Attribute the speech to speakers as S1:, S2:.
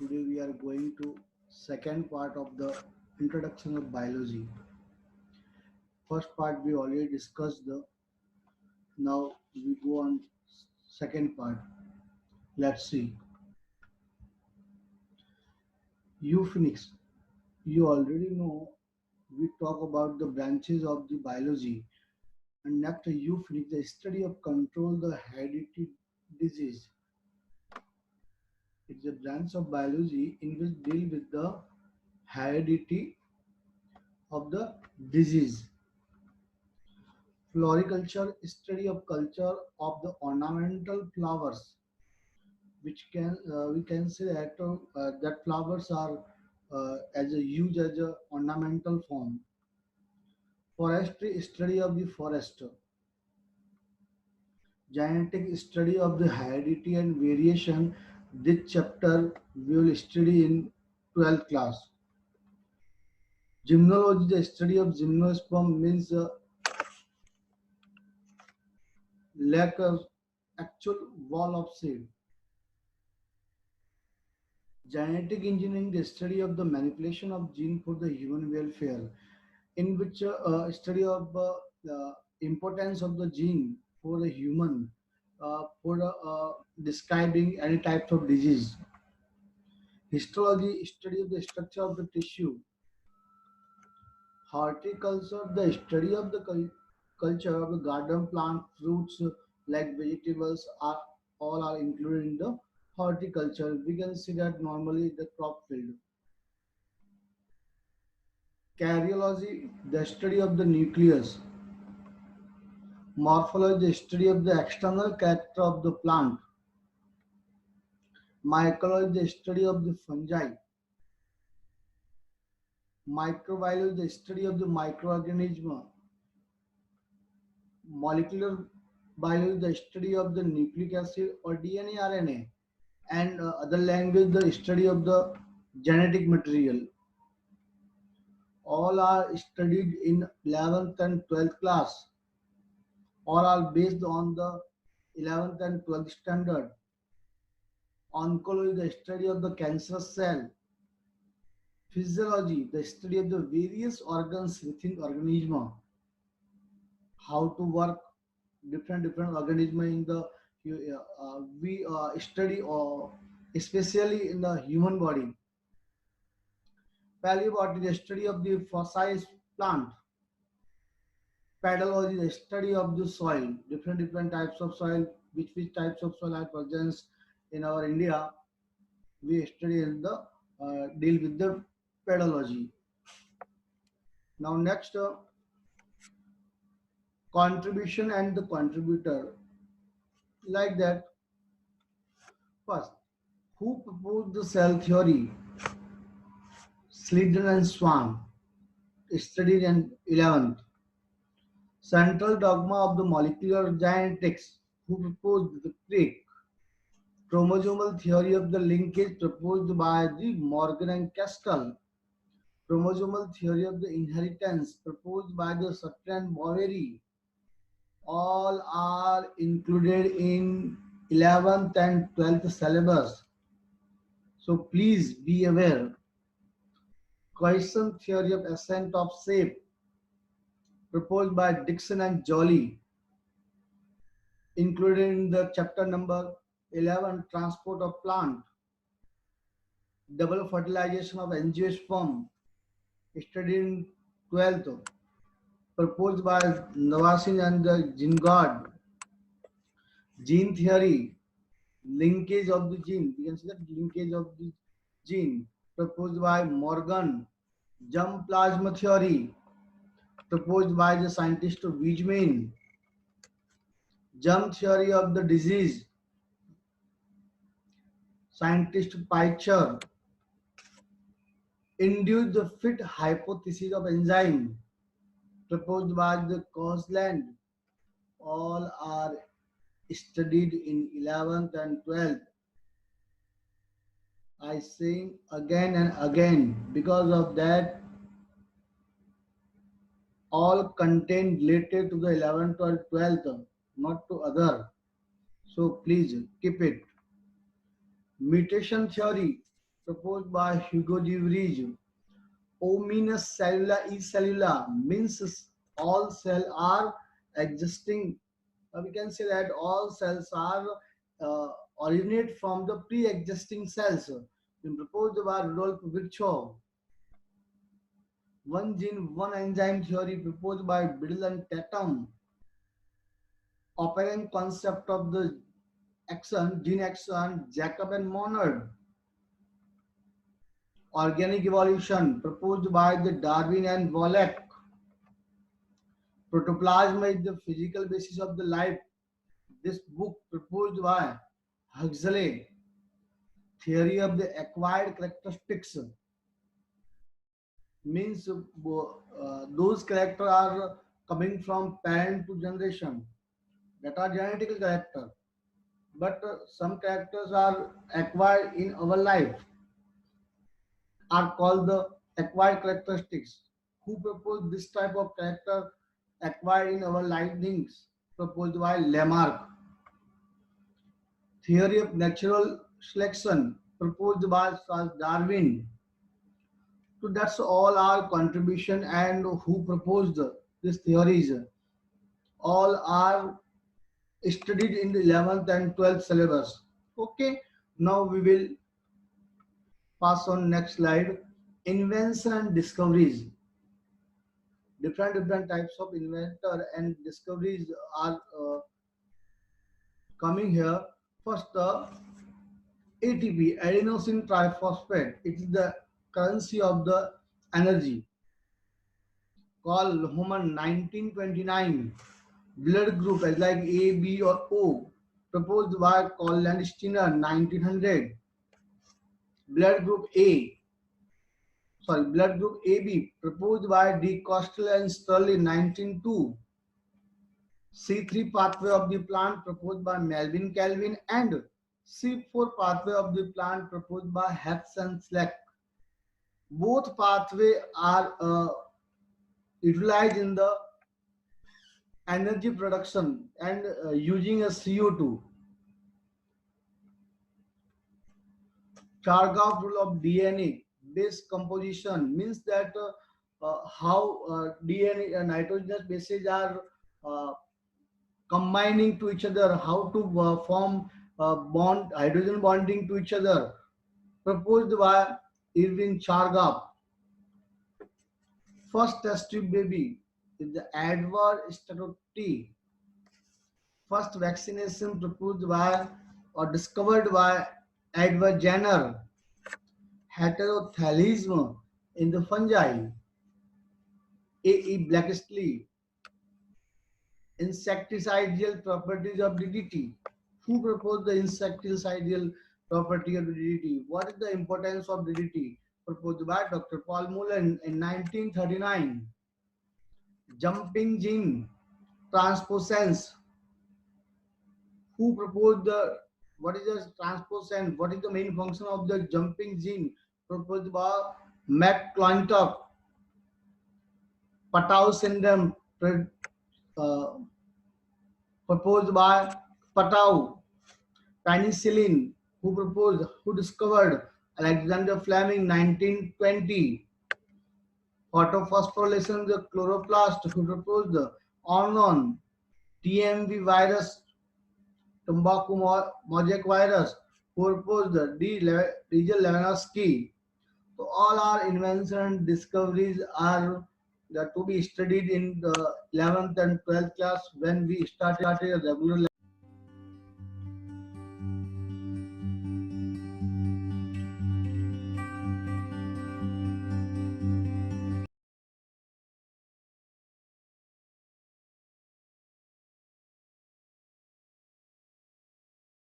S1: Today we are going to second part of the introduction of biology. First part we already discussed the now we go on second part. Let's see. Euphonics. You already know we talk about the branches of the biology and next euphonics, the study of control the hereditary disease. It's a branch of biology in which deal with the heredity of the disease. Floriculture, study of culture of the ornamental flowers, which can we can say that flowers are as a used as a ornamental form. Forestry, study of the forest. Genetic, study of the heredity and variation. This chapter we will study in 12th class. Gymnology, the study of gymnosperm means lack of actual wall of seed. Genetic engineering, the study of the manipulation of gene for the human welfare, in which study of the importance of the gene for the human, for describing any types of disease. Histology, study of the structure of the tissue. Horticulture, the study of the culture of the garden plant, fruits like vegetables are all are included in the horticulture. We can see that normally the crop field. Karyology, the study of the nucleus. Morphology, the study of the external character of the plant. Mycology, the study of the fungi. Microbiology, the study of the microorganism. Molecular biology, the study of the nucleic acid or DNA, RNA. And other language, the study of the genetic material. All are studied in 11th and 12th class. All are based on the 11th and 12th standard. Oncology, the study of the cancer cell. Physiology, the study of the various organs within organism. How to work different organism in the we study especially in the human body. Paleobotany, the study of the fossilized plant. Pedology, the study of the soil, different types of soil, which types of soil are present in our India. We study in the deal with the pedology. Now next, contribution and the contributor. Like that, first, who proposed the cell theory? Slidden and Swan, studied in 11th. Central dogma of the molecular genetics. Who proposed the Crick? Chromosomal theory of the linkage proposed by the Morgan and Caskell. Chromosomal theory of the inheritance proposed by the Sutter and Boveri. All are included in 11th and 12th syllabus. So please be aware. Cohesion theory of ascent of shape proposed by Dixon and Joly, included in the chapter number 11, transport of plant. Double fertilization of angiosperm, studied in 12th, proposed by Navasin and Gingard. Gene theory, linkage of the gene, we can see that linkage of the gene, proposed by Morgan. Germ plasma theory, proposed by the scientist Weizmann. Germ theory of the disease, scientist Peicher. Induced the fit hypothesis of enzyme, proposed by the Cosland. All are studied in 11th and 12th. I say again and again, because of that all content related to the 11th or 12th, not to other. So please keep it. Mutation theory proposed by Hugo de Vries. Omnis cellula e cellula means all cells are existing. We can say that all cells are originate from the pre-existing cells. Been proposed by Rudolf Virchow. One gene, one enzyme theory proposed by Biddle and Tatum. Operant concept of the axon, gene axon, Jacob and Monod. Organic evolution proposed by the Darwin and Wallach. Protoplasm is the physical basis of the life. This book proposed by Huxley. Theory of the acquired characteristics means those characters are coming from parent to generation that are genetical character, but some characters are acquired in our life are called the acquired characteristics. Who proposed this type of character acquired in our livings? Proposed by Lamarck. Theory of natural selection proposed by Charles Darwin. So that's all our contribution and who proposed these theories. All are studied in the 11th and 12th syllabus. Okay, now we will pass on next slide. Invention and discoveries. Different types of inventor and discoveries are coming here. First, ATP, adenosine triphosphate. It is the currency of the energy. Carl Human 1929. Blood group as like A, B or O. Proposed by Carl Landsteiner 1900. Blood group AB proposed by D. Costello and Stirling 1902. C3 pathway of the plant proposed by Melvin Calvin and C4 pathway of the plant proposed by Hess and Slack. Both pathways are utilized in the energy production and using a CO2. Chargaff rule of DNA base composition means that how DNA nitrogenous bases are combining to each other, how to form bond hydrogen bonding to each other, proposed by Irving Chargaff. First test tube baby is the Edward Statotti. First vaccination proposed by or discovered by Edward Jenner. Heterothallism in the fungi. A.E. Blacksley. Insecticidal properties of DDT. Who proposed the insecticidal property of DDT? What is the importance of DDT? Proposed by Dr. Paul Mullen in 1939. Jumping gene transposons. Who proposed the what is the transposon? What is the main function of the jumping gene? Proposed by McClintock. Patau syndrome proposed by Patau. Penicillin, who discovered? Alexander Fleming, 1920. Photophosphorylation of the chloroplast, who proposed? Ornon. TMV virus, tobacco mosaic virus, who proposed? Nigel Levinsky. So all our inventions and discoveries are to be studied in the 11th and 12th class when we started a regular